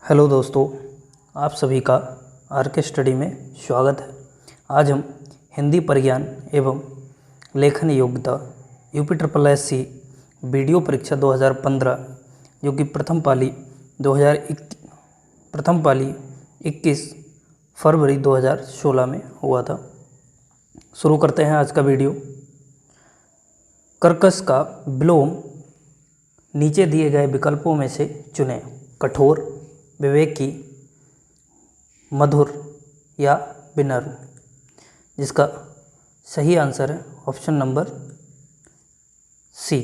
Hello दोस्तों, आप सभी का आर के स्टडी में स्वागत है। आज हम हिंदी प्रज्ञान एवं लेखन योग्यता UP triple S C VDO परीक्षा 2015 जो कि प्रथम पाली 21 फरवरी 2016 में हुआ था। शुरू करते हैं आज का वीडियो। कर्कश का विलोम नीचे दिए गए विकल्पों में से चुनें। कठोर, विवेकी, मधुर या विनम्र। जिसका सही आंसर है ऑप्शन नंबर सी,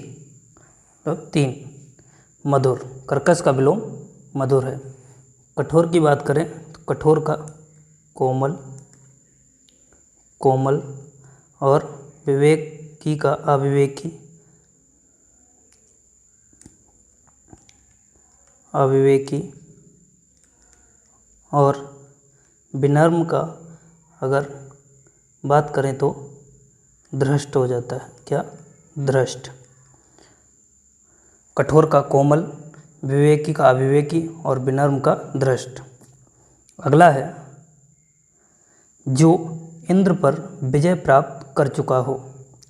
तो 3 मधुर। कर्कश का विलोम मधुर है। कठोर की बात करें तो कठोर का कोमल, कोमल और विवेकी का अविवेकी, अविवेकी और विनम्र का अगर बात करें तो धृष्ट हो जाता है। क्या? धृष्ट। कठोर का कोमल, विवेकी का अविवेकी और विनम्र का धृष्ट। अगला है, जो इंद्र पर विजय प्राप्त कर चुका हो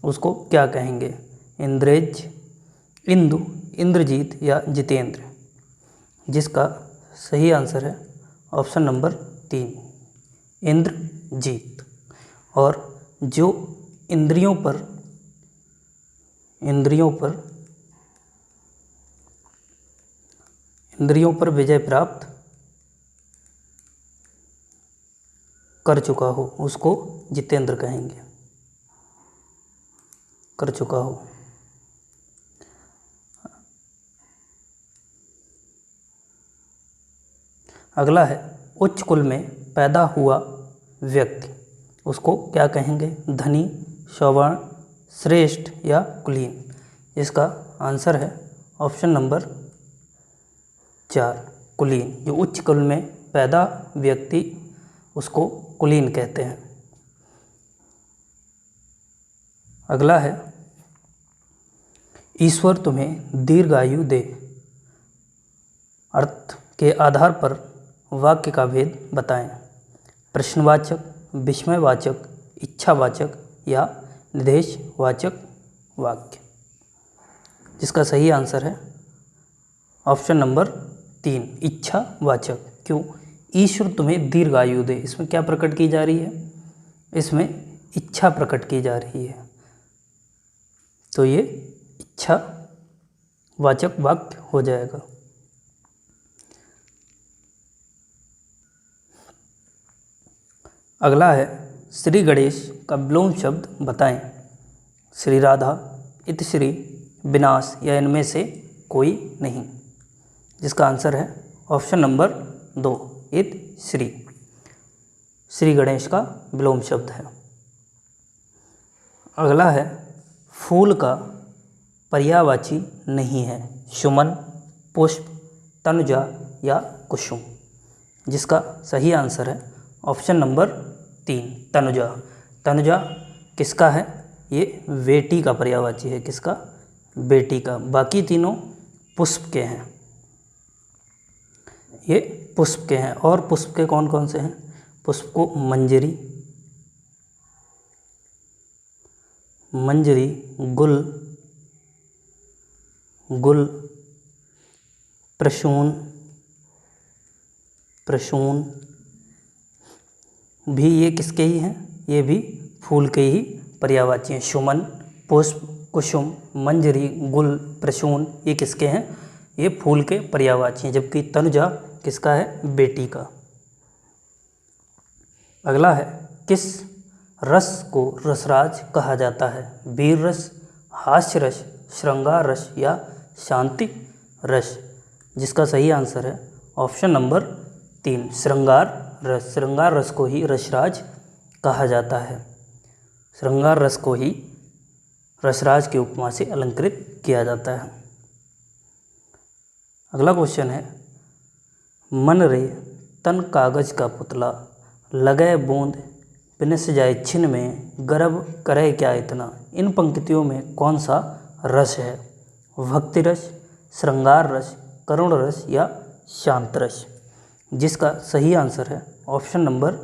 उसको क्या कहेंगे? इंद्रेज, इंदु, इंद्रजीत या जितेंद्र। जिसका सही आंसर है ऑप्शन नंबर 3, इंद्रजीत। और जो इंद्रियों पर विजय प्राप्त कर चुका हो उसको जितेंद्र कहेंगे। कर चुका हो। अगला है, उच्च कुल में पैदा हुआ व्यक्ति उसको क्या कहेंगे? धनी, सवर्ण, श्रेष्ठ या कुलीन। इसका आंसर है ऑप्शन नंबर 4, कुलीन। जो उच्च कुल में पैदा व्यक्ति उसको कुलीन कहते हैं। अगला है, ईश्वर तुम्हें दीर्घायु दे। अर्थ के आधार पर वाक्य का भेद बताएं। प्रश्नवाचक, विस्मयवाचक, इच्छावाचक या निर्देशवाचक वाक्य। जिसका सही आंसर है ऑप्शन नंबर 3, इच्छावाचक। क्यों? ईश्वर तुम्हें दीर्घायु दे, इसमें क्या प्रकट की जा रही है? इसमें इच्छा प्रकट की जा रही है, तो ये इच्छावाचक वाक्य हो जाएगा। अगला है, श्री गणेश का विलोम शब्द बताएं। श्री राधा, इतश्री, विनाश या इनमें से कोई नहीं। जिसका आंसर है ऑप्शन नंबर 2, इतश्री। श्री गणेश का विलोम शब्द है। अगला है, फूल का पर्यायवाची नहीं है। सुमन, पुष्प, तनुजा या कुसुम। जिसका सही आंसर है ऑप्शन नंबर 3, तनुजा। तनुजा किसका है? ये बेटी का पर्यायवाची है। किसका? बेटी का। बाकी तीनों पुष्प के हैं। ये पुष्प के हैं। और पुष्प के कौन कौन से हैं? पुष्प को मंजरी, मंजरी, गुल, गुल, प्रसून, प्रसून भी ये किसके ही हैं? ये भी फूल के ही पर्यायवाची हैं। सुमन, पुष्प, कुसुम, मंजरी, गुल, प्रसून ये किसके हैं? ये फूल के पर्यायवाची हैं। जबकि तनुजा किसका है? बेटी का। अगला है, किस रस को रसराज कहा जाता है? वीर रस, हास्य रस, श्रृंगार रस या शांति रस। जिसका सही आंसर है ऑप्शन नंबर 3, श्रृंगार रस। श्रृंगार रस को ही रसराज कहा जाता है। श्रृंगार रस को ही रसराज की उपमा से अलंकृत किया जाता है। अगला क्वेश्चन है, मन रे तन कागज का पुतला, लगे बूंद पिनस जाए छिन में, गर्व करे क्या इतना। इन पंक्तियों में कौन सा रस है? भक्ति रस, श्रृंगार रस, करुण रस या शांत रस। जिसका सही आंसर है ऑप्शन नंबर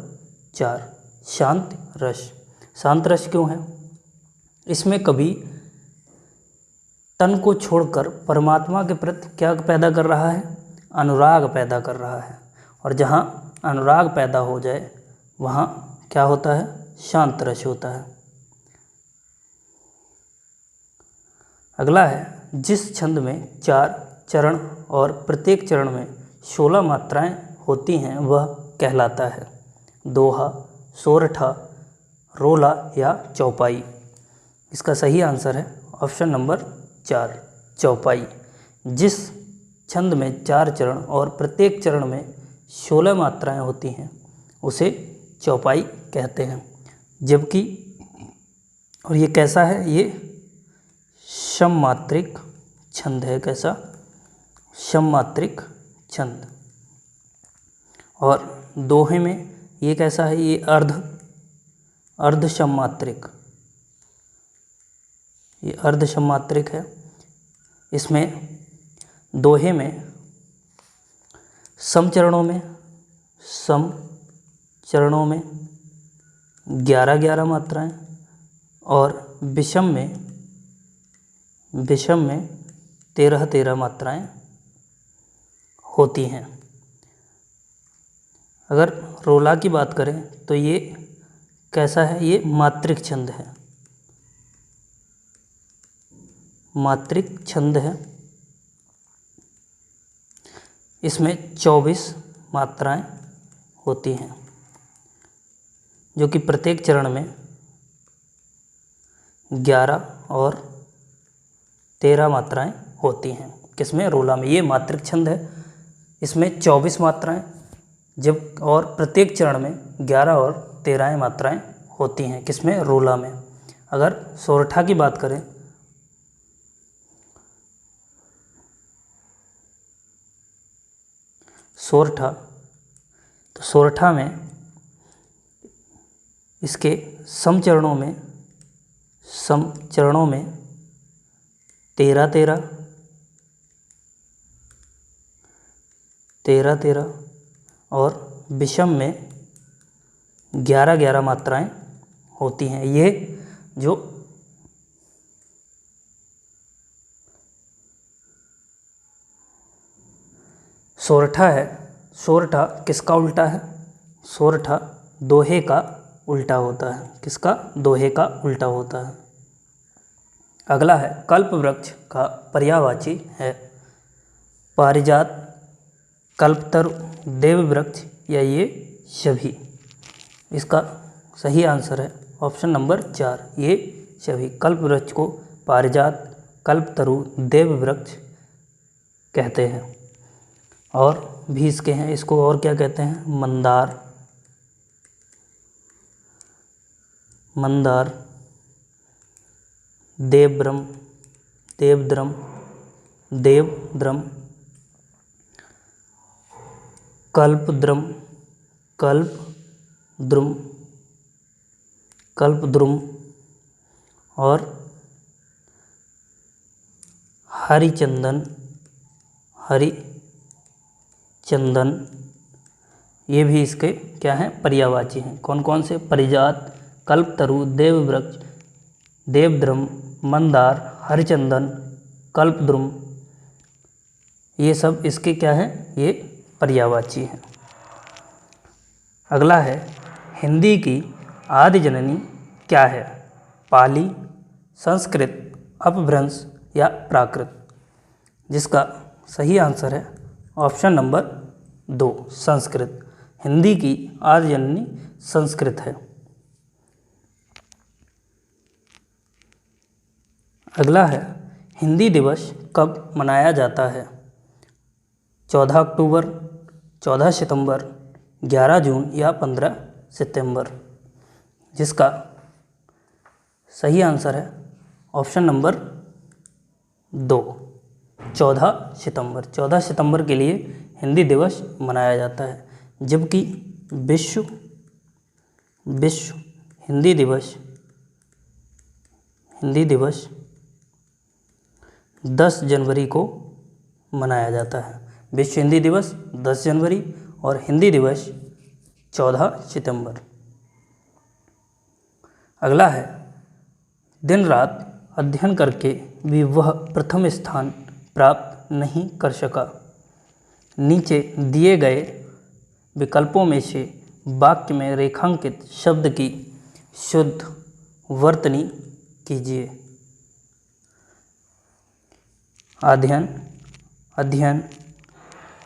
4 शांत रस। शांत रस क्यों है? इसमें कवि तन को छोड़कर परमात्मा के प्रति क्या पैदा कर रहा है? अनुराग पैदा कर रहा है। और जहाँ अनुराग पैदा हो जाए वहाँ क्या होता है? शांत रस होता है। अगला है, जिस छंद में 4 चरण और प्रत्येक चरण में 16 मात्राएं होती हैं वह कहलाता है? दोहा, सोरठा, रोला या चौपाई। इसका सही आंसर है ऑप्शन नंबर 4 चौपाई। जिस छंद में 4 चरण और प्रत्येक चरण में 16 मात्राएं होती हैं उसे चौपाई कहते हैं। जबकि और ये कैसा है? ये सममात्रिक छंद है। कैसा? सममात्रिक छंद। और दोहे में ये कैसा है? ये अर्ध सममात्रिक। ये अर्ध सममात्रिक है। इसमें दोहे में सम चरणों में 11 मात्राएं और विषम में 13 मात्राएं होती हैं। अगर रोला की बात करें तो ये कैसा है? ये मात्रिक छंद है। मात्रिक छंद है। इसमें 24 मात्राएं होती हैं जो कि प्रत्येक चरण में 11 और 13 मात्राएं होती हैं। किसमें? रोला में। ये मात्रिक छंद है। इसमें 24 मात्राएं जब और प्रत्येक चरण में 11 और 13 मात्राएं होती हैं। किसमें? रोला में। अगर सोरठा की बात करें सोरठा, तो सोरठा में इसके सम चरणों में 13 और विषम में 11 मात्राएं होती हैं। ये जो सोरठा है, सोरठा किसका उल्टा है? सोरठा दोहे का उल्टा होता है। किसका? दोहे का उल्टा होता है। अगला है, कल्प वृक्ष का पर्यायवाची है? पारिजात, कल्पतरु, देव वृक्ष या ये सभी। इसका सही आंसर है ऑप्शन नंबर 4 ये सभी। कल्प वृक्ष को पारिजात, कल्पतरु, देव वृक्ष कहते हैं। और भी इसके हैं, इसको और क्या कहते हैं? मंदार, देवद्रम, कल्पद्रुम और हरिचंदन, ये भी इसके क्या हैं? पर्यायवाची हैं। कौन कौन से? पारिजात, कल्पतरु, देववृक्ष, देवद्रम, मंदार, हरिचंदन, कल्पद्रुम, ये सब इसके क्या हैं? ये पर्यायवाची हैं। अगला है, हिंदी की आदि जननी क्या है? पाली, संस्कृत, अपभ्रंश या प्राकृत। जिसका सही आंसर है ऑप्शन नंबर 2 संस्कृत। हिंदी की आदि जननी संस्कृत है। अगला है, हिंदी दिवस कब मनाया जाता है? 14 अक्टूबर, 14 सितंबर, 11 जून या 15 सितंबर। जिसका सही आंसर है ऑप्शन नंबर 2 14 सितंबर। 14 सितंबर के लिए हिंदी दिवस मनाया जाता है। जबकि विश्व हिंदी दिवस 10 जनवरी को मनाया जाता है। विश्व हिंदी दिवस 10 जनवरी और हिंदी दिवस 14 सितंबर। अगला है, दिन रात अध्ययन करके भी वह प्रथम स्थान प्राप्त नहीं कर सका। नीचे दिए गए विकल्पों में से वाक्य में रेखांकित शब्द की शुद्ध वर्तनी कीजिए। अध्ययन, अध्ययन,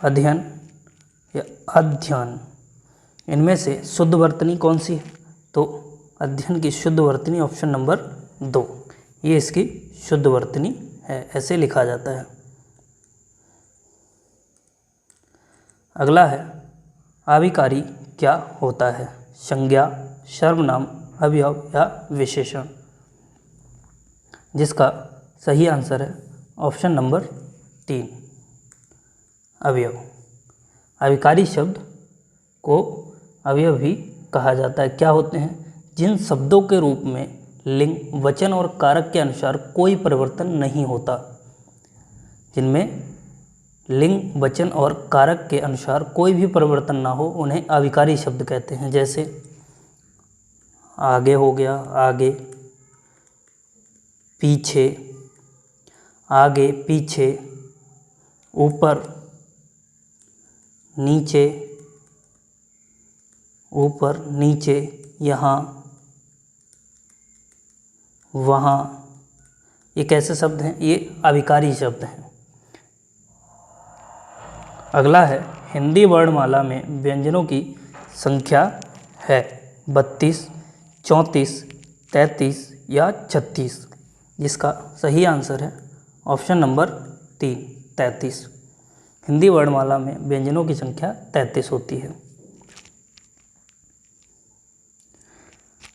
अध्ययन या अध्ययन, इनमें से शुद्ध वर्तनी कौन सी है? तो अध्ययन की शुद्ध वर्तनी ऑप्शन नंबर 2, ये इसकी शुद्ध वर्तनी है, ऐसे लिखा जाता है। अगला है, आविकारी क्या होता है? संज्ञा, सर्वनाम, अवयव या विशेषण? जिसका सही आंसर है ऑप्शन नंबर 3, अवयव। आविकारी शब्द को अवयव भी कहा जाता है। क्या होते हैं? जिन शब्दों के रूप में लिंग, वचन और कारक के अनुसार कोई परिवर्तन नहीं होता, जिनमें लिंग, वचन और कारक के अनुसार कोई भी परिवर्तन ना हो, उन्हें आविकारी शब्द कहते हैं। जैसे आगे हो गया, आगे, पीछे, आगे पीछे, ऊपर नीचे, ऊपर नीचे, यहाँ वहाँ, ये कैसे शब्द हैं? ये आविकारी शब्द हैं। अगला है, हिंदी वर्णमाला में व्यंजनों की संख्या है 32, 34, 33 या 36? जिसका सही आंसर है ऑप्शन नंबर 3, 33। हिंदी वर्णमाला में व्यंजनों की संख्या 33 होती है।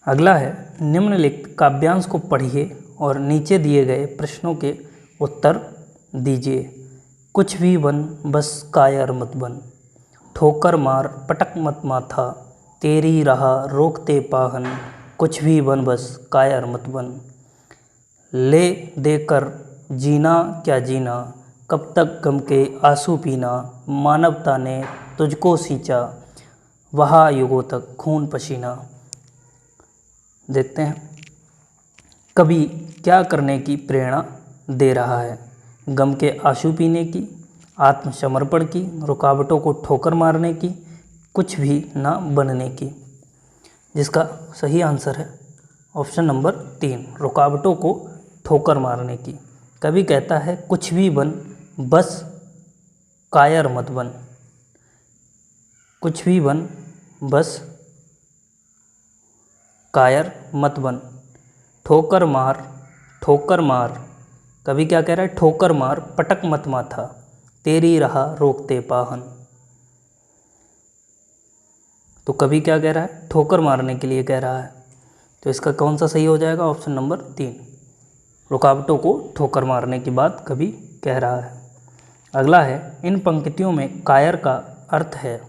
अगला है, निम्नलिखित काव्यांश को पढ़िए और नीचे दिए गए प्रश्नों के उत्तर दीजिए। कुछ भी बन बस कायर मत बन, ठोकर मार पटक मत माथा, तेरी राह रोकते पाहन, कुछ भी बन बस कायर मत बन। ले देकर जीना क्या जीना, कब तक गम के आंसू पीना, मानवता ने तुझको सींचा, वहा युगों तक खून पसीना। देखते हैं, कवि क्या करने की प्रेरणा दे रहा है? गम के आंसू पीने की, आत्मसमर्पण की, रुकावटों को ठोकर मारने की, कुछ भी ना बनने की? जिसका सही आंसर है ऑप्शन नंबर 3, रुकावटों को ठोकर मारने की। कवि कहता है कुछ भी बन बस कायर मत बन, कुछ भी बन बस कायर मत बन, ठोकर मार, ठोकर मार। कवि क्या कह रहा है? ठोकर मार पटक मत माथा, तेरी राह रोकते पाहन। तो कवि क्या कह रहा है? ठोकर मारने के लिए कह रहा है। तो इसका कौन सा सही हो जाएगा? ऑप्शन नंबर 3, रुकावटों को ठोकर मारने की बात कवि कह रहा है। अगला है, इन पंक्तियों में कायर का अर्थ है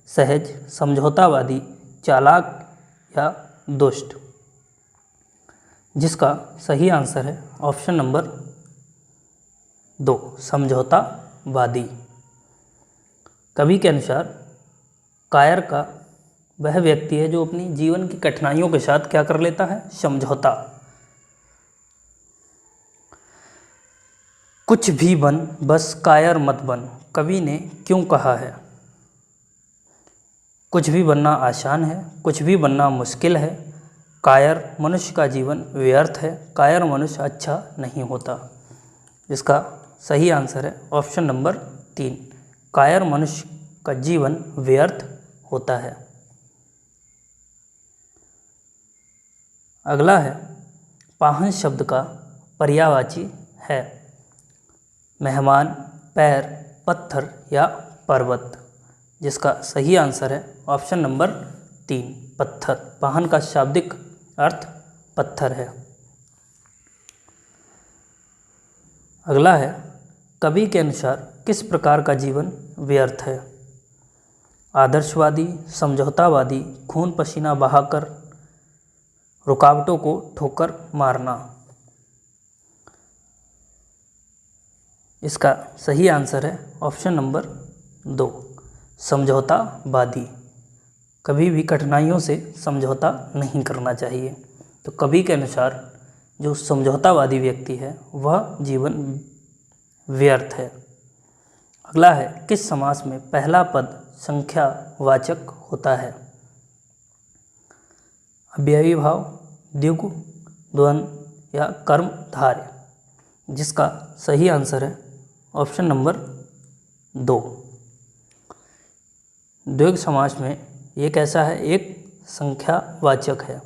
सहज, समझौतावादी, चालाक या दुष्ट? जिसका सही आंसर है ऑप्शन नंबर 2, समझौतावादी। कवि के अनुसार कायर का वह व्यक्ति है जो अपनी जीवन की कठिनाइयों के साथ क्या कर लेता है? समझौता। कुछ भी बन बस कायर मत बन, कवि ने क्यों कहा है? कुछ भी बनना आसान है, कुछ भी बनना मुश्किल है, कायर मनुष्य का जीवन व्यर्थ है, कायर मनुष्य अच्छा नहीं होता। इसका सही आंसर है ऑप्शन नंबर 3, कायर मनुष्य का जीवन व्यर्थ होता है। अगला है, पाहन शब्द का पर्यायवाची है मेहमान, पैर, पत्थर या पर्वत? जिसका सही आंसर है ऑप्शन नंबर 3, पत्थर। पाहन का शाब्दिक अर्थ पत्थर है। अगला है, कवि के अनुसार किस प्रकार का जीवन व्यर्थ है? आदर्शवादी, समझौतावादी, खून पसीना बहाकर, रुकावटों को ठोकर मारना? इसका सही आंसर है ऑप्शन नंबर 2, समझौतावादी, कभी भी कठिनाइयों से समझौता नहीं करना चाहिए। तो कवि के अनुसार जो समझौतावादी व्यक्ति है वह जीवन व्यर्थ है। अगला है, किस समास में पहला पद संख्यावाचक होता है? अव्ययी भाव, द्विगु, द्वंद्व या कर्मधारय, जिसका सही आंसर है ऑप्शन नंबर 2। द्विगु समास में ये कैसा है? एक संख्यावाचक है।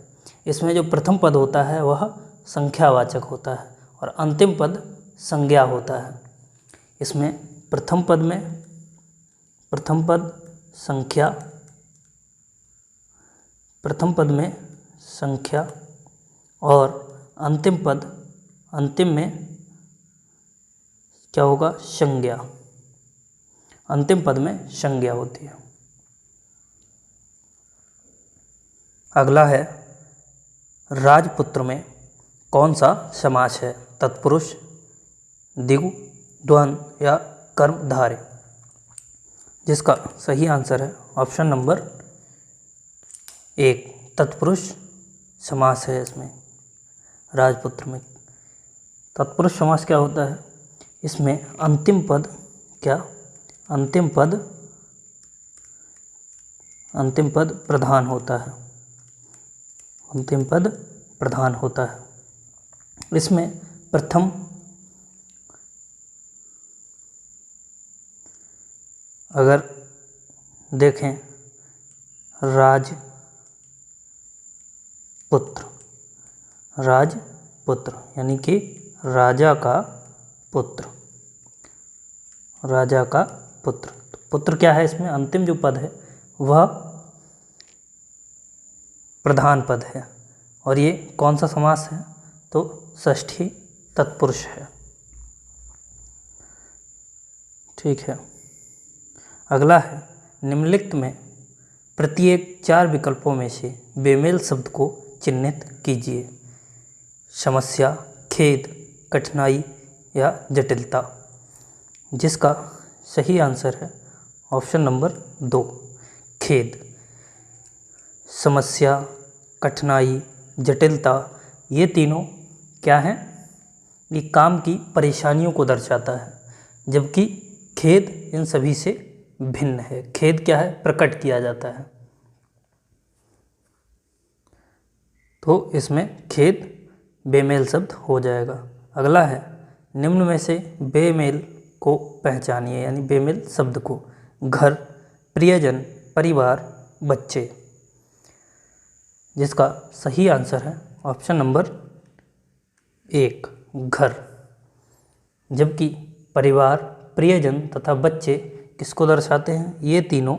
इसमें जो प्रथम पद होता है वह संख्यावाचक होता है और अंतिम पद संज्ञा होता है। इसमें प्रथम पद में संख्या और अंतिम में क्या होगा? संज्ञा। अंतिम पद में संज्ञा होती है। अगला है, राजपुत्र में कौन सा समास है? तत्पुरुष, द्विगु, द्वंद्व या कर्मधारय, जिसका सही आंसर है ऑप्शन नंबर 1, तत्पुरुष समास है। इसमें राजपुत्र में तत्पुरुष समास क्या होता है? इसमें अंतिम पद प्रधान होता है। अंतिम पद प्रधान होता है। इसमें प्रथम अगर देखें राजपुत्र यानी कि राजा का पुत्र। तो पुत्र क्या है? इसमें अंतिम जो पद है वह प्रधान पद है और ये कौन सा समास है? तो षष्ठी तत्पुरुष है। ठीक है। अगला है, निम्नलिखित में प्रत्येक 4 विकल्पों में से बेमेल शब्द को चिह्नित कीजिए। समस्या, खेद, कठिनाई या जटिलता, जिसका सही आंसर है ऑप्शन नंबर 2, खेद। समस्या, कठिनाई, जटिलता, ये तीनों क्या हैं? ये काम की परेशानियों को दर्शाता है, जबकि खेद इन सभी से भिन्न है। खेद क्या है? प्रकट किया जाता है। तो इसमें खेद बेमेल शब्द हो जाएगा। अगला है, निम्न में से बेमेल को पहचानिए, यानी बेमेल शब्द को। घर, प्रियजन, परिवार, बच्चे, जिसका सही आंसर है ऑप्शन नंबर 1, घर। जबकि परिवार, प्रियजन तथा बच्चे किसको दर्शाते हैं? ये तीनों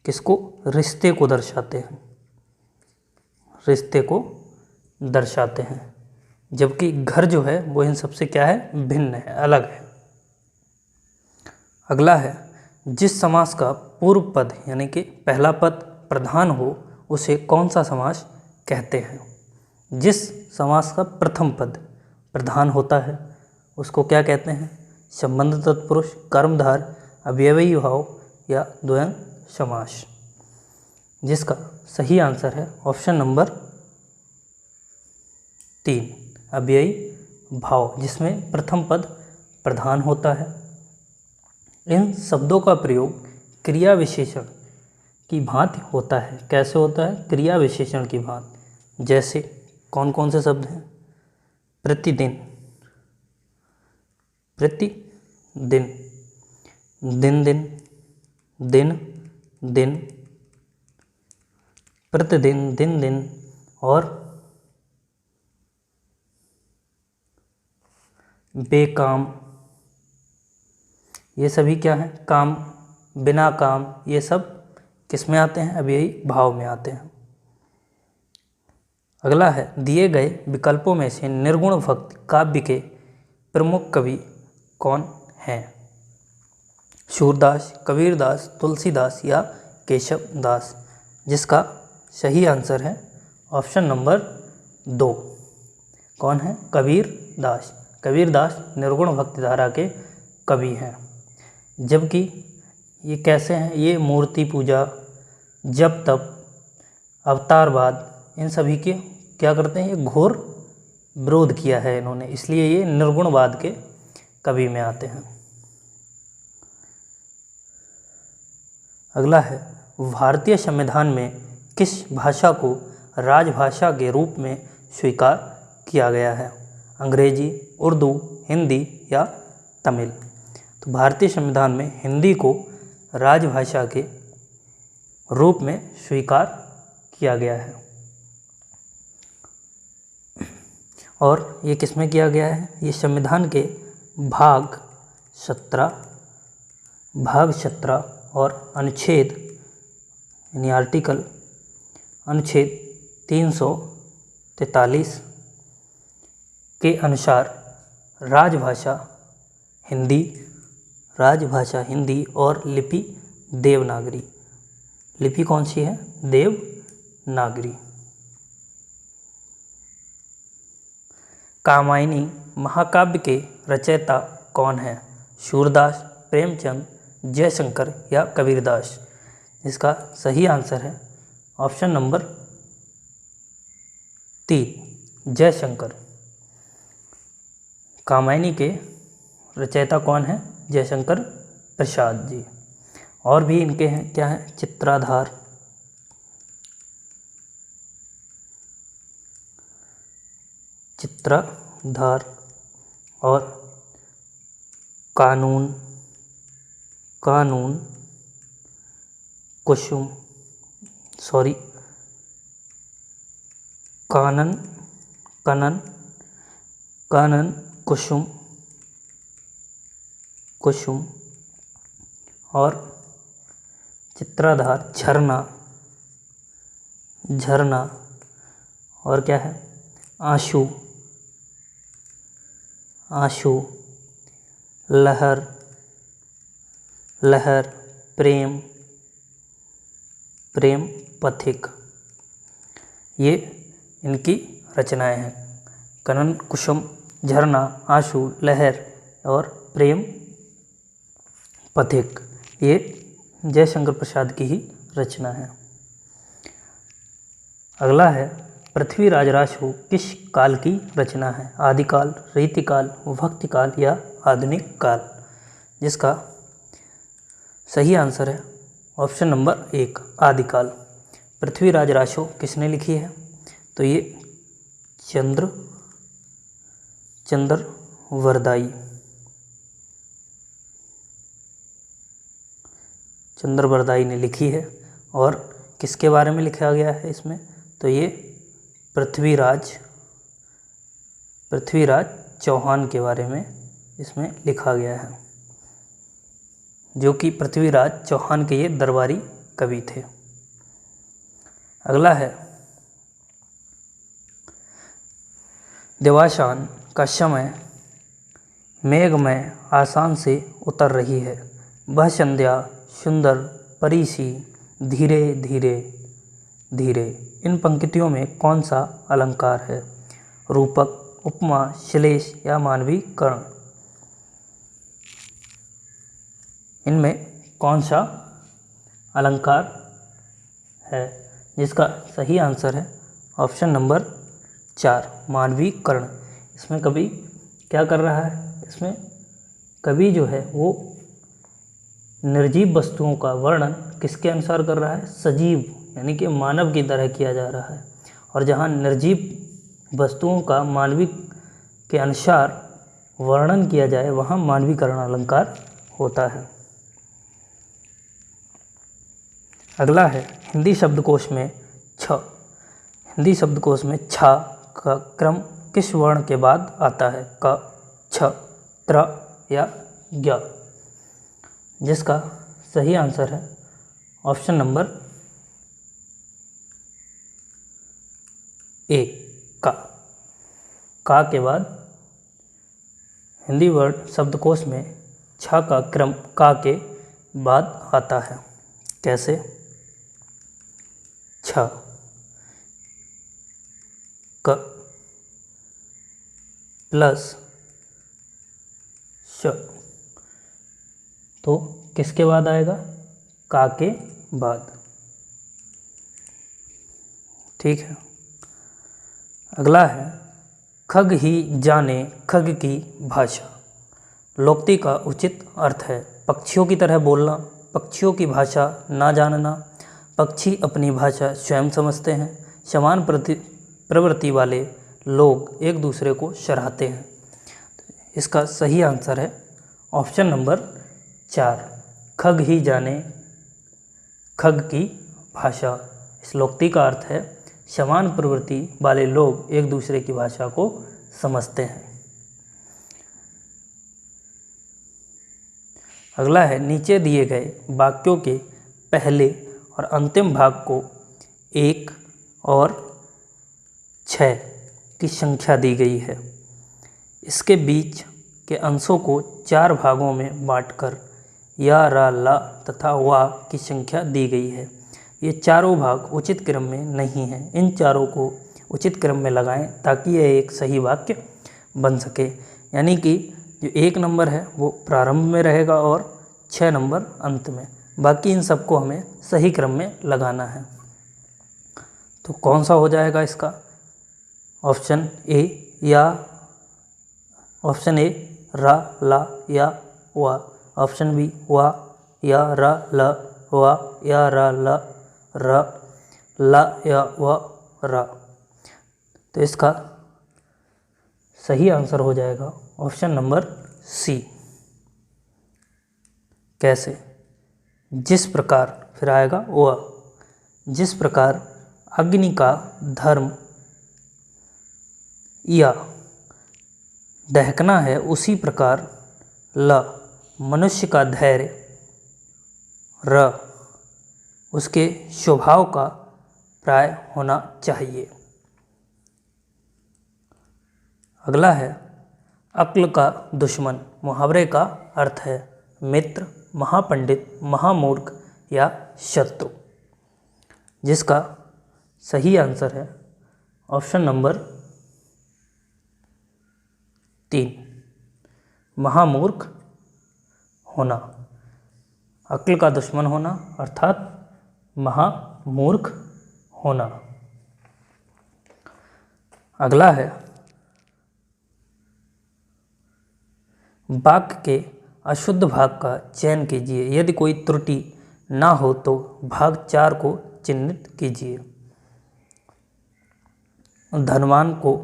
किसको? रिश्ते को दर्शाते हैं। रिश्ते को दर्शाते हैं, जबकि घर जो है वो इन सबसे क्या है? भिन्न है, अलग है। अगला है, जिस समास का पूर्व पद यानी कि पहला पद प्रधान हो उसे कौन सा समास कहते हैं? जिस समास का प्रथम पद प्रधान होता है उसको क्या कहते हैं? संबंध तत्पुरुष, कर्मधार, अव्ययी भाव या द्वंद्व समास, जिसका सही आंसर है ऑप्शन नंबर 3, अव्ययी भाव, जिसमें प्रथम पद प्रधान होता है। इन शब्दों का प्रयोग क्रिया विशेषण की भांति होता है। कैसे होता है? क्रिया विशेषण की भांति। जैसे कौन कौन से शब्द हैं? प्रतिदिन, प्रतिदिन, दिन दिन, दिन दिन, प्रतिदिन, दिन दिन और बेकाम, ये सभी क्या हैं? काम, बिना काम, ये सब किस में आते हैं? अव्ययी भाव में आते हैं। अगला है, दिए गए विकल्पों में से निर्गुण भक्ति काव्य के प्रमुख कवि कौन हैं? सूरदास, कबीरदास, तुलसीदास या केशव दास, जिसका सही आंसर है ऑप्शन नंबर 2। कौन है? कबीरदास। कबीरदास निर्गुण भक्ति धारा के कवि हैं। जबकि ये कैसे हैं? ये मूर्ति पूजा, जप तप, अवतारवाद, इन सभी के क्या करते हैं? ये घोर विरोध किया है इन्होंने, इसलिए ये निर्गुणवाद के कवि में आते हैं। अगला है, भारतीय संविधान में किस भाषा को राजभाषा के रूप में स्वीकार किया गया है? अंग्रेजी, उर्दू, हिंदी या तमिल? तो भारतीय संविधान में हिंदी को राजभाषा के रूप में स्वीकार किया गया है। और ये किसमें किया गया है? ये संविधान के भाग 17 और अनुच्छेद यानी आर्टिकल अनुच्छेद 343 के अनुसार राजभाषा हिंदी और लिपि देवनागरी। लिपि कौन सी है? देवनागरी। कामायनी महाकाव्य के रचयिता कौन है? सूरदास, प्रेमचंद, जयशंकर या कबीरदास? इसका सही आंसर है ऑप्शन नंबर 3, जयशंकर। कामायनी के रचयिता कौन है? जयशंकर प्रसाद जी। और भी इनके हैं, क्या है? चित्राधार और कानून कुसुम, कानन कुसुम और चित्राधार झरना और क्या है? आंसू, लहर, प्रेम पथिक। ये इनकी रचनाएं हैं। कानन कुसुम, झरना, आंसू, लहर और प्रेम पथिक, ये जयशंकर प्रसाद की ही रचना है। अगला है, पृथ्वीराज रासो किस काल की रचना है? आदिकाल, रीतिकाल, भक्तिकाल या आधुनिक काल? जिसका सही आंसर है ऑप्शन नंबर 1, आदिकाल। पृथ्वीराज रासो किसने लिखी है? तो ये चंद्रवरदाई ने लिखी है। और किसके बारे में लिखा गया है इसमें? तो ये पृथ्वीराज चौहान के बारे में इसमें लिखा गया है, जो कि पृथ्वीराज चौहान के ये दरबारी कवि थे। अगला है, देवाशान का समय मेघमय आसान से उतर रही है। वह संध्या सुंदर परिसी धीरे धीरे। इन पंक्तियों में कौन सा अलंकार है? रूपक, उपमा, श्लेष या मानवीकरण? इनमें कौन सा अलंकार है? जिसका सही आंसर है ऑप्शन नंबर 4, मानवीकरण। इसमें कवि क्या कर रहा है? इसमें कवि जो है वो निर्जीव वस्तुओं का वर्णन किसके अनुसार कर रहा है? सजीव यानी कि मानव की तरह किया जा रहा है। और जहाँ निर्जीव वस्तुओं का मानवीय के अनुसार वर्णन किया जाए वहाँ मानवीकरण अलंकार होता है। अगला है, हिंदी शब्दकोश में छ का क्रम किस वर्ण के बाद आता है? क, छ, त्र या ज्ञ? जिसका सही आंसर है ऑप्शन नंबर 1, का के बाद हिंदी वर्ड शब्दकोश में छ का क्रम का के बाद आता है। कैसे? छ, क प्लस श, तो किसके बाद आएगा? का के बाद। ठीक है। अगला है खग ही जाने खग की भाषा। लोकोक्ति का उचित अर्थ है पक्षियों की तरह बोलना, पक्षियों की भाषा ना जानना, पक्षी अपनी भाषा स्वयं समझते हैं, समान प्रवृत्ति वाले लोग एक दूसरे को सराहते हैं। इसका सही आंसर है ऑप्शन नंबर 4, खग ही जाने खग की भाषा। इस लोकोक्ति का अर्थ है समान प्रवृत्ति वाले लोग एक दूसरे की भाषा को समझते हैं। अगला है नीचे दिए गए वाक्यों के पहले और अंतिम भाग को 1 और 6 की संख्या दी गई है। इसके बीच के अंशों को 4 भागों में बांटकर या, रा, ला तथा वा की संख्या दी गई है। ये चारों भाग उचित क्रम में नहीं हैं। इन चारों को उचित क्रम में लगाएं ताकि यह एक सही वाक्य बन सके। यानी कि जो 1 नंबर है वो प्रारंभ में रहेगा और 6 नंबर अंत में। बाकी इन सबको हमें सही क्रम में लगाना है। तो कौन सा हो जाएगा इसका? ऑप्शन ए या, ऑप्शन ए रा, ला या वा, ऑप्शन बी वा या रा, ला, वा या रा, ला, रा, ला या वा, रा। तो इसका सही आंसर हो जाएगा ऑप्शन नंबर सी। कैसे? जिस प्रकार, फिर आएगा वा, जिस प्रकार अग्नि का धर्म या दहकना है उसी प्रकार ल मनुष्य का धैर्य, र उसके स्वभाव का प्राय होना चाहिए। अगला है अक्ल का दुश्मन। मुहावरे का अर्थ है मित्र, महापंडित, महामूर्ख या शत्रु। जिसका सही आंसर है ऑप्शन नंबर 3, महामूर्ख होना। अक्ल का दुश्मन होना अर्थात महामूर्ख होना। अगला है वाक्य के अशुद्ध भाग का चयन कीजिए। यदि कोई त्रुटि ना हो तो भाग 4 को चिन्हित कीजिए। धनवान को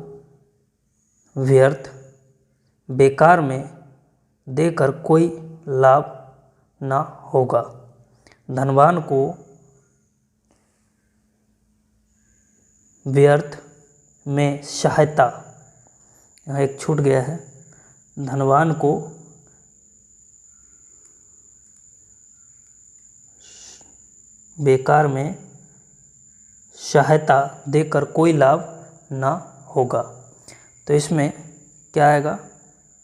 व्यर्थ, बेकार में देकर कोई लाभ ना होगा। धनवान को व्यर्थ में सहायता, यहाँ एक छूट गया है, धनवान को बेकार में सहायता देकर कोई लाभ ना होगा। तो इसमें क्या आएगा?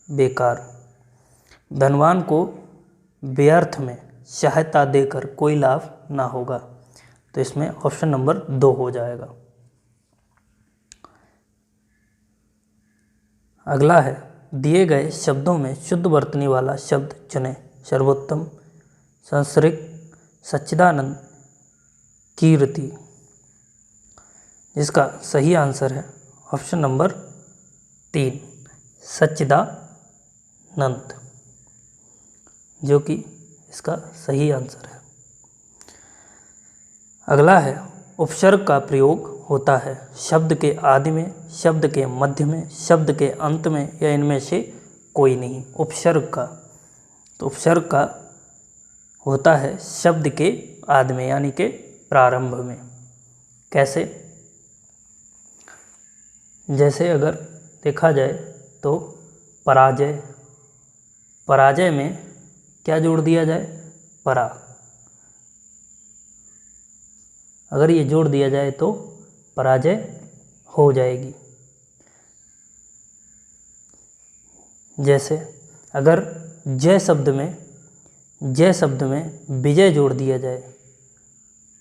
बेकार। धनवान को व्यर्थ में सहायता देकर कोई लाभ ना होगा। तो इसमें ऑप्शन नंबर 2 हो जाएगा। अगला है दिए गए शब्दों में शुद्ध वर्तनी वाला शब्द चुनें। सर्वोत्तम, संसर्ग, सच्चिदानंद, कीर्ति। जिसका सही आंसर है ऑप्शन नंबर 3, सच्चिदानंद, जो कि इसका सही आंसर है। अगला है उपसर्ग का प्रयोग होता है शब्द के आदि में, शब्द के मध्य में, शब्द के अंत में या इनमें से कोई नहीं। उपसर्ग का, तो उपसर्ग का होता है शब्द के आदि में यानी के प्रारंभ में। कैसे? जैसे अगर देखा जाए तो पराजय, पराजय में क्या जोड़ दिया जाए? परा। अगर ये जोड़ दिया जाए तो पराजय हो जाएगी। जैसे अगर जय शब्द में विजय जोड़ दिया जाए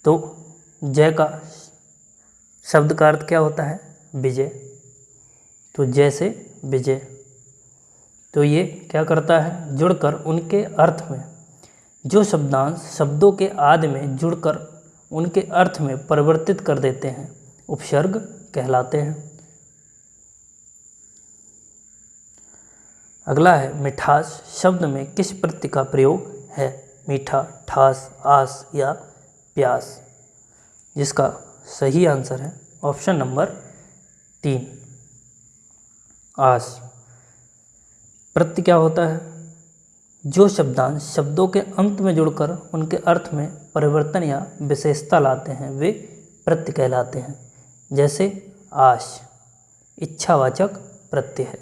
तो जय का शब्द का अर्थ क्या होता है? विजय। तो जय से विजय, तो ये क्या करता है? जुड़कर उनके अर्थ में जो शब्दांश शब्दों के आदि में जुड़कर उनके अर्थ में परिवर्तित कर देते हैं उपसर्ग कहलाते हैं। अगला है मिठास शब्द में किस प्रत्यय का प्रयोग है? मीठा, ठास, आस या प्यास। जिसका सही आंसर है ऑप्शन नंबर 3 आस। प्रत्यय क्या होता है? जो शब्दांश शब्दों के अंत में जुड़कर उनके अर्थ में परिवर्तन या विशेषता लाते हैं वे प्रत्यय कहलाते हैं। जैसे आश इच्छावाचक प्रत्यय है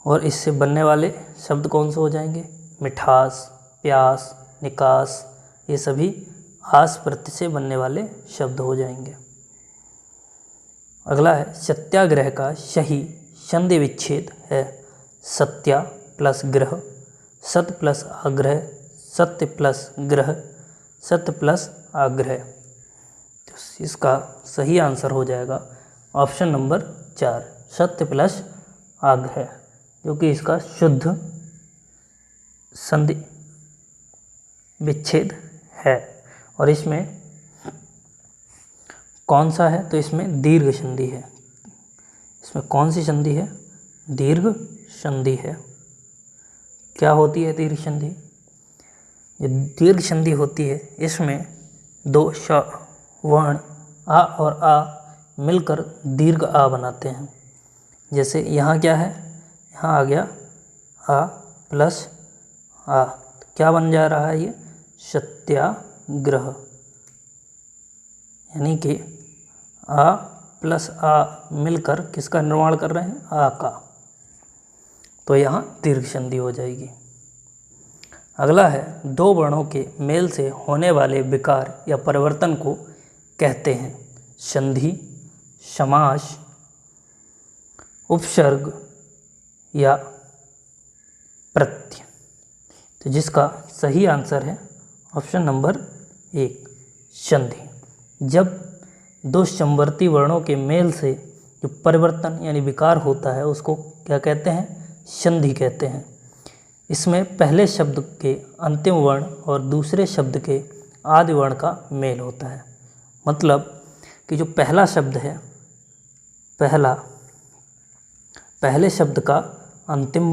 और इससे बनने वाले शब्द कौन से हो जाएंगे? मिठास, प्यास, निकास, ये सभी आस प्रत्यय से बनने वाले शब्द हो जाएंगे। अगला है सत्याग्रह का सही संधि विच्छेद है सत्या प्लस ग्रह, सत प्लस आग्रह, सत्य प्लस ग्रह, सत्य प्लस आग्रह। तो इसका सही आंसर हो जाएगा ऑप्शन नंबर 4 सत्य प्लस आग्रह, जो कि इसका शुद्ध संधि विच्छेद है। और इसमें कौन सा है? तो इसमें दीर्घ संधि है। इसमें कौन सी संधि है? दीर्घ संधि है। क्या होती है दीर्घ संधि? ये दीर्घ संधि होती है इसमें दो श वर्ण आ और आ मिलकर दीर्घ आ बनाते हैं। जैसे यहाँ क्या है? यहाँ आ गया आ प्लस आ, तो क्या बन जा रहा है? ये सत्याग्रह, यानी कि आ प्लस आ मिलकर किसका निर्माण कर रहे हैं? आ का। तो यहाँ दीर्घ संधि हो जाएगी। अगला है दो वर्णों के मेल से होने वाले विकार या परिवर्तन को कहते हैं संधि, समास, उपसर्ग या प्रत्यय। तो जिसका सही आंसर है ऑप्शन नंबर 1 संधि। जब दो समवर्ती वर्णों के मेल से जो परिवर्तन यानी विकार होता है उसको क्या कहते हैं? संधि कहते हैं। इसमें पहले शब्द के अंतिम वर्ण और दूसरे शब्द के आदि वर्ण का मेल होता है। मतलब कि जो पहला शब्द है, पहले शब्द का अंतिम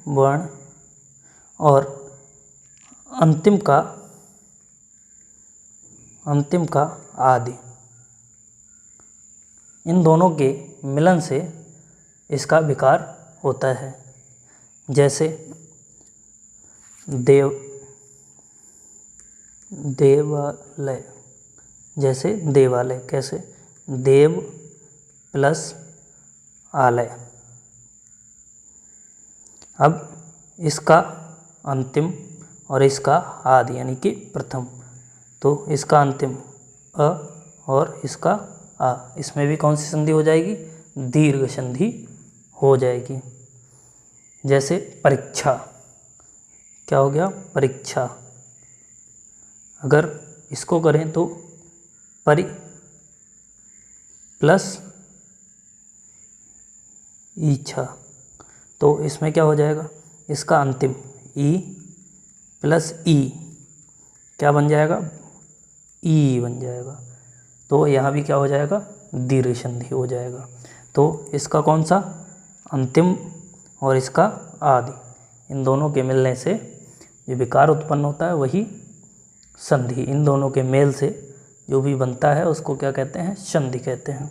वर्ण और अंतिम का आदि, इन दोनों के मिलन से इसका विकार होता है। जैसे देवालय, जैसे देवालय, कैसे? देव प्लस आलय। अब इसका अंतिम और इसका आदि यानी कि प्रथम, तो इसका अंतिम अ और इसका आ, इसमें भी कौन सी संधि हो जाएगी? दीर्घ संधि हो जाएगी। जैसे परीक्षा, क्या हो गया? परीक्षा। अगर इसको करें तो परि प्लस इच्छा, तो इसमें क्या हो जाएगा? इसका अंतिम ई प्लस ई क्या बन जाएगा? ई बन जाएगा। तो यहाँ भी क्या हो जाएगा? दीर्घ संधि हो जाएगा। तो इसका कौन सा? अंतिम और इसका आदि, इन दोनों के मिलने से जो विकार उत्पन्न होता है वही संधि। इन दोनों के मेल से जो भी बनता है उसको क्या कहते हैं? संधि कहते हैं।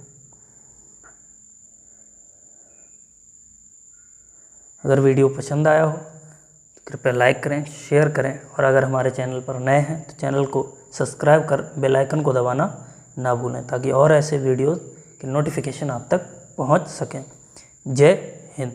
अगर वीडियो पसंद आया हो तो कृपया लाइक करें, शेयर करें और अगर हमारे चैनल पर नए हैं तो चैनल को सब्सक्राइब कर बेल आइकन को दबाना ना भूलें ताकि और ऐसे वीडियो की नोटिफिकेशन आप तक पहुंच सकें। जय हिंद।